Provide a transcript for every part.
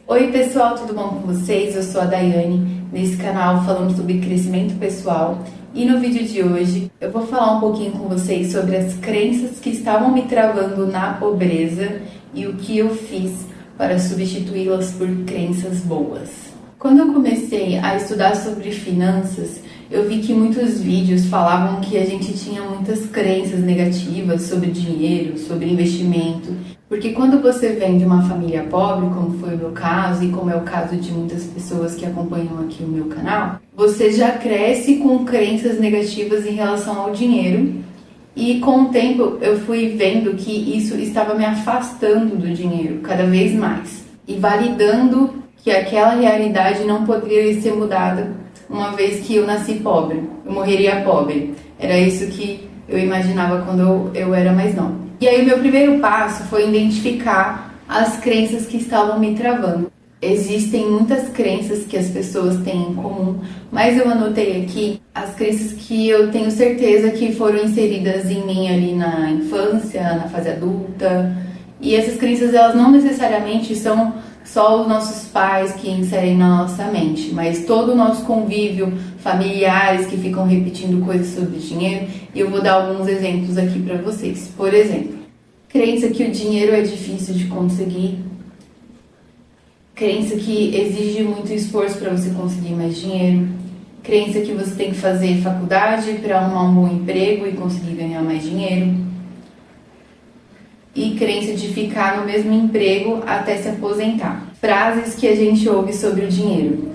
Oi pessoal, tudo bom com vocês? Eu sou a Daiane. Nesse canal falamos sobre crescimento pessoal e no vídeo de hoje eu vou falar um pouquinho com vocês sobre as crenças que estavam me travando na pobreza e o que eu fiz para substituí-las por crenças boas. Quando eu comecei a estudar sobre finanças, eu vi que muitos vídeos falavam que a gente tinha muitas crenças negativas sobre dinheiro, sobre investimento, porque quando você vem de uma família pobre, como foi o meu caso e como é o caso de muitas pessoas que acompanham aqui o meu canal, você já cresce com crenças negativas em relação ao dinheiro. E com o tempo eu fui vendo que isso estava me afastando do dinheiro cada vez mais e validando que aquela realidade não poderia ser mudada uma vez que eu nasci pobre, eu morreria pobre. Era isso que eu imaginava quando eu era mais nova. E aí o meu primeiro passo foi identificar as crenças que estavam me travando. Existem muitas crenças que as pessoas têm em comum, mas eu anotei aqui as crenças que eu tenho certeza que foram inseridas em mim ali na infância, na fase adulta. E essas crenças, elas não necessariamente são só os nossos pais que inserem na nossa mente, mas todo o nosso convívio, familiares que ficam repetindo coisas sobre dinheiro. E eu vou dar alguns exemplos aqui para vocês. Por exemplo, crença que o dinheiro é difícil de conseguir. Crença que exige muito esforço para você conseguir mais dinheiro. Crença que você tem que fazer faculdade para arrumar um bom emprego e conseguir ganhar mais dinheiro. E crença de ficar no mesmo emprego até se aposentar. Frases que a gente ouve sobre o dinheiro.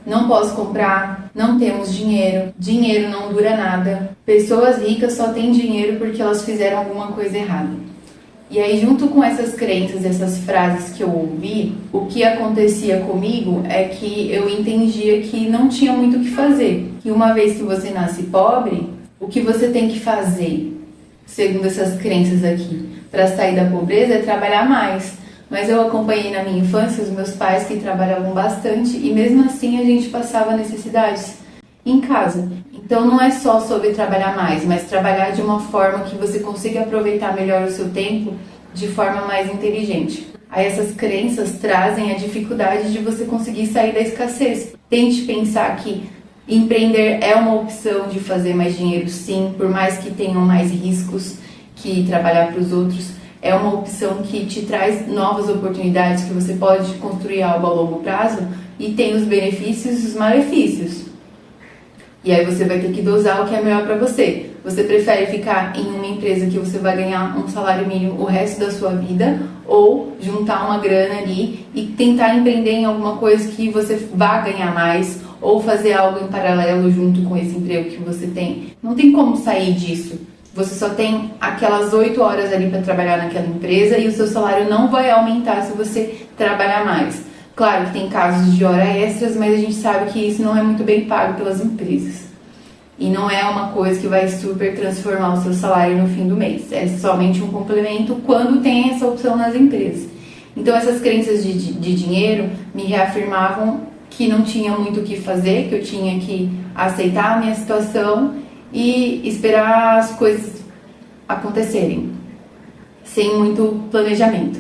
Não posso comprar, não temos dinheiro, dinheiro não dura nada, pessoas ricas só têm dinheiro porque elas fizeram alguma coisa errada. E aí, junto com essas crenças, essas frases que eu ouvi, o que acontecia comigo é que eu entendia que não tinha muito o que fazer. Que uma vez que você nasce pobre, o que você tem que fazer, segundo essas crenças aqui, para sair da pobreza é trabalhar mais. Mas eu acompanhei na minha infância os meus pais que trabalhavam bastante e mesmo assim a gente passava necessidades em casa. Então não é só sobre trabalhar mais, mas trabalhar de uma forma que você consiga aproveitar melhor o seu tempo de forma mais inteligente. Aí essas crenças trazem a dificuldade de você conseguir sair da escassez. Tente pensar que empreender é uma opção de fazer mais dinheiro, sim, por mais que tenham mais riscos que trabalhar para os outros. É uma opção que te traz novas oportunidades, que você pode construir algo a longo prazo e tem os benefícios e os malefícios. E aí você vai ter que dosar o que é melhor para você. Você prefere ficar em uma empresa que você vai ganhar um salário mínimo o resto da sua vida ou juntar uma grana ali e tentar empreender em alguma coisa que você vá ganhar mais ou fazer algo em paralelo junto com esse emprego que você tem? Não tem como sair disso. Você só tem aquelas 8 horas ali para trabalhar naquela empresa e o seu salário não vai aumentar se você trabalhar mais. Claro que tem casos de hora extras, mas a gente sabe que isso não é muito bem pago pelas empresas. E não é uma coisa que vai super transformar o seu salário no fim do mês. É somente um complemento quando tem essa opção nas empresas. Então essas crenças de dinheiro me reafirmavam que não tinha muito o que fazer, que eu tinha que aceitar a minha situação e esperar as coisas acontecerem, sem muito planejamento.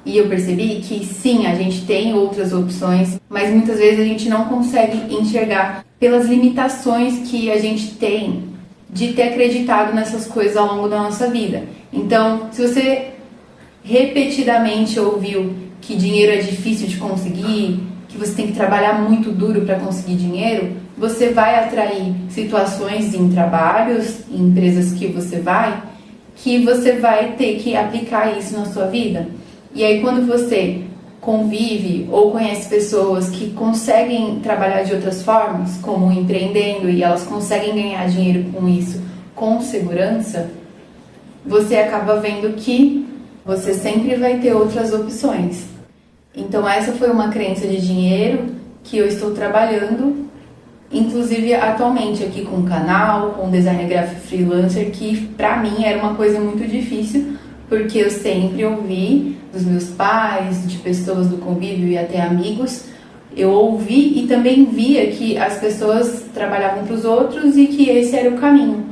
E eu percebi que sim, a gente tem outras opções, mas muitas vezes a gente não consegue enxergar pelas limitações que a gente tem de ter acreditado nessas coisas ao longo da nossa vida. Então, se você repetidamente ouviu que dinheiro é difícil de conseguir, que você tem que trabalhar muito duro para conseguir dinheiro, você vai atrair situações em trabalhos, em empresas que você vai ter que aplicar isso na sua vida. E aí quando você convive ou conhece pessoas que conseguem trabalhar de outras formas, como empreendendo, e elas conseguem ganhar dinheiro com isso com segurança, você acaba vendo que você sempre vai ter outras opções. Então essa foi uma crença de dinheiro que eu estou trabalhando, inclusive atualmente aqui com o canal, com o design gráfico freelancer, que pra mim era uma coisa muito difícil, porque eu sempre ouvi dos meus pais, de pessoas do convívio e até amigos, eu ouvi e também via que as pessoas trabalhavam para os outros e que esse era o caminho.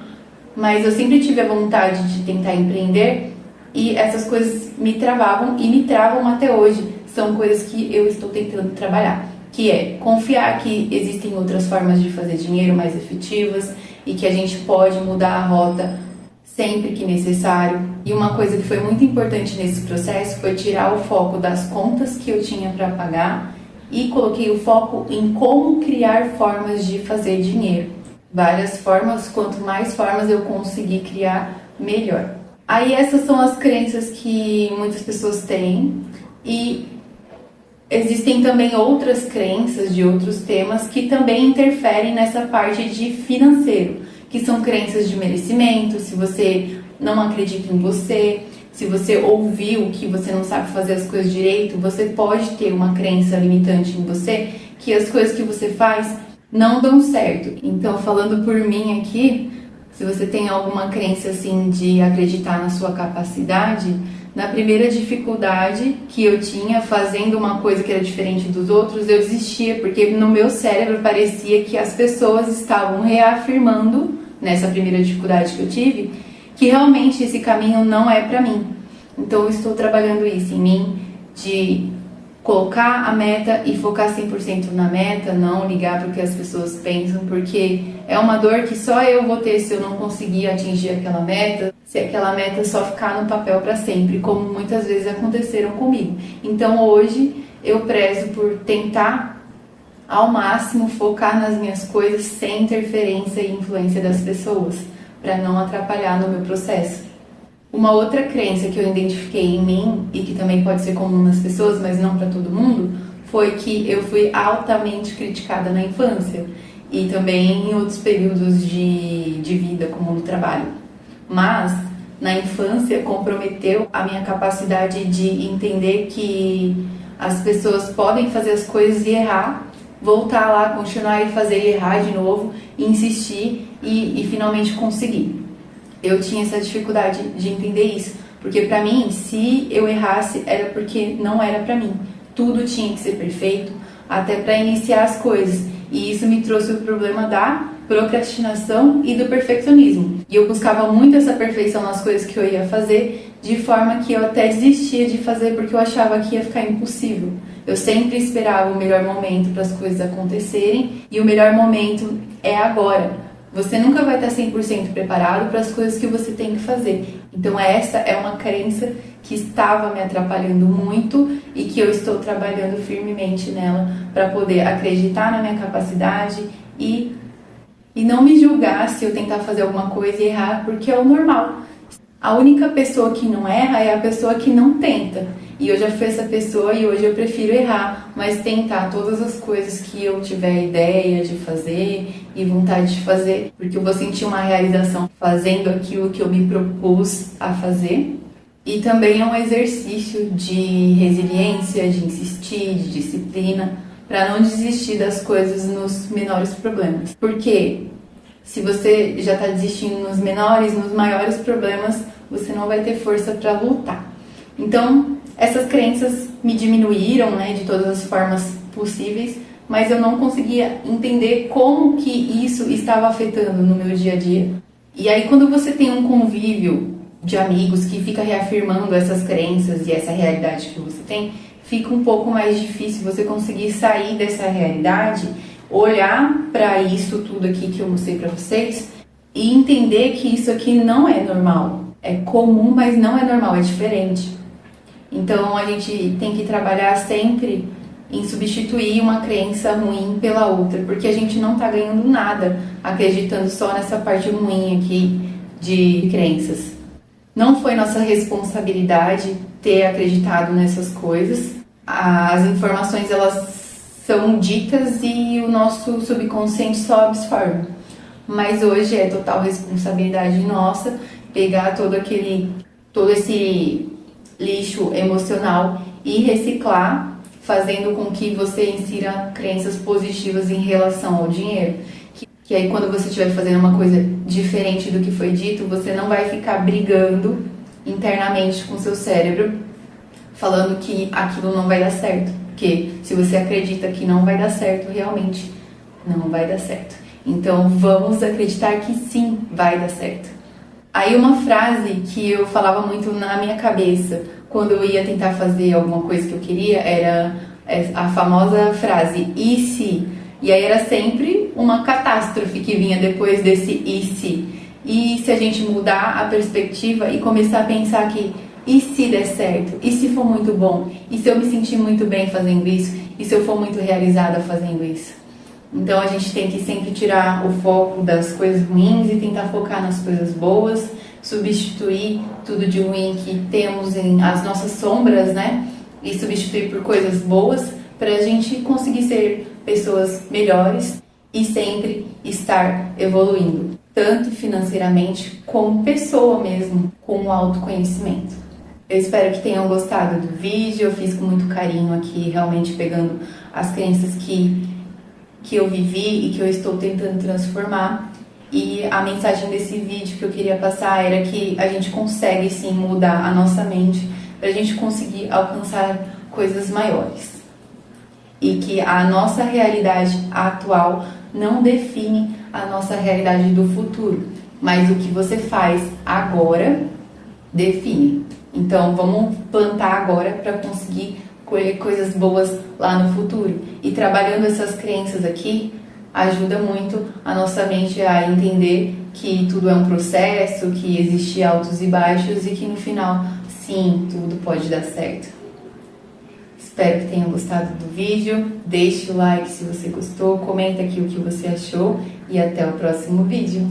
Mas eu sempre tive a vontade de tentar empreender e essas coisas me travavam e me travam até hoje. são coisas que eu estou tentando trabalhar, que é confiar que existem outras formas de fazer dinheiro mais efetivas e que a gente pode mudar a rota sempre que necessário. E uma coisa que foi muito importante nesse processo foi tirar o foco das contas que eu tinha para pagar e coloquei o foco em como criar formas de fazer dinheiro. Várias formas, quanto mais formas eu conseguir criar, melhor. Aí essas são as crenças que muitas pessoas têm e existem também outras crenças de outros temas que também interferem nessa parte de financeiro, que são crenças de merecimento. Se você não acredita em você, se você ouviu que você não sabe fazer as coisas direito, você pode ter uma crença limitante em você, que as coisas que você faz não dão certo. Então, falando por mim aqui, se você tem alguma crença assim de acreditar na sua capacidade, na primeira dificuldade que eu tinha fazendo uma coisa que era diferente dos outros, eu desistia, porque no meu cérebro parecia que as pessoas estavam reafirmando, nessa primeira dificuldade que eu tive, que realmente esse caminho não é para mim. Então eu estou trabalhando isso em mim, de colocar a meta e focar 100% na meta, não ligar para o que as pessoas pensam, porque é uma dor que só eu vou ter se eu não conseguir atingir aquela meta, se aquela meta só ficar no papel para sempre, como muitas vezes aconteceram comigo. Então hoje eu prezo por tentar ao máximo focar nas minhas coisas sem interferência e influência das pessoas, para não atrapalhar no meu processo. Uma outra crença que eu identifiquei em mim, e que também pode ser comum nas pessoas, mas não para todo mundo, foi que eu fui altamente criticada na infância e também em outros períodos de vida, como no trabalho. Mas, na infância, comprometeu a minha capacidade de entender que as pessoas podem fazer as coisas e errar, voltar lá, continuar e fazer e errar de novo, e insistir e finalmente conseguir. Eu tinha essa dificuldade de entender isso, porque pra mim, se eu errasse, era porque não era pra mim. Tudo tinha que ser perfeito, até pra iniciar as coisas. E isso me trouxe o problema da procrastinação e do perfeccionismo. E eu buscava muito essa perfeição nas coisas que eu ia fazer, de forma que eu até desistia de fazer, porque eu achava que ia ficar impossível. Eu sempre esperava o melhor momento para as coisas acontecerem, e o melhor momento é agora. Você nunca vai estar 100% preparado para as coisas que você tem que fazer. Então essa é uma crença que estava me atrapalhando muito e que eu estou trabalhando firmemente nela para poder acreditar na minha capacidade e não me julgar se eu tentar fazer alguma coisa e errar, porque é o normal. A única pessoa que não erra é a pessoa que não tenta. E eu já fui essa pessoa e hoje eu prefiro errar, mas tentar todas as coisas que eu tiver ideia de fazer e vontade de fazer, porque eu vou sentir uma realização fazendo aquilo que eu me propus a fazer. E também é um exercício de resiliência, de insistir, de disciplina, para não desistir das coisas nos menores problemas. Porque se você já está desistindo nos menores, nos maiores problemas, você não vai ter força para lutar. Então, essas crenças me diminuíram, né, de todas as formas possíveis, mas eu não conseguia entender como que isso estava afetando no meu dia a dia. E aí, quando você tem um convívio de amigos que fica reafirmando essas crenças e essa realidade que você tem, fica um pouco mais difícil você conseguir sair dessa realidade, olhar para isso tudo aqui que eu mostrei para vocês e entender que isso aqui não é normal. É comum, mas não é normal, é diferente. Então a gente tem que trabalhar sempre em substituir uma crença ruim pela outra, porque a gente não está ganhando nada acreditando só nessa parte ruim aqui de crenças. Não foi nossa responsabilidade ter acreditado nessas coisas. As informações, elas são ditas e o nosso subconsciente só absorve. Mas hoje é total responsabilidade nossa pegar todo esse lixo emocional e reciclar, fazendo com que você insira crenças positivas em relação ao dinheiro. Que aí quando você estiver fazendo uma coisa diferente do que foi dito, você não vai ficar brigando internamente com o seu cérebro, falando que aquilo não vai dar certo. Porque se você acredita que não vai dar certo, realmente não vai dar certo. Então vamos acreditar que sim, vai dar certo. Aí uma frase que eu falava muito na minha cabeça quando eu ia tentar fazer alguma coisa que eu queria, era a famosa frase, e se? E aí era sempre uma catástrofe que vinha depois desse e se? E se a gente mudar a perspectiva e começar a pensar que e se der certo? E se for muito bom? E se eu me sentir muito bem fazendo isso? E se eu for muito realizada fazendo isso? Então a gente tem que sempre tirar o foco das coisas ruins e tentar focar nas coisas boas, substituir tudo de ruim que temos em as nossas sombras, né? E substituir por coisas boas para a gente conseguir ser pessoas melhores e sempre estar evoluindo, tanto financeiramente como pessoa mesmo, com o autoconhecimento. Eu espero que tenham gostado do vídeo, eu fiz com muito carinho aqui, realmente pegando as crenças que eu vivi e que eu estou tentando transformar. E a mensagem desse vídeo que eu queria passar era que a gente consegue sim mudar a nossa mente para a gente conseguir alcançar coisas maiores. E que a nossa realidade atual não define a nossa realidade do futuro, mas o que você faz agora define. Então vamos plantar agora para conseguir colher coisas boas lá no futuro. E trabalhando essas crenças aqui, ajuda muito a nossa mente a entender que tudo é um processo, que existe altos e baixos e que no final, sim, tudo pode dar certo. Espero que tenham gostado do vídeo, deixe o like se você gostou, comenta aqui o que você achou e até o próximo vídeo.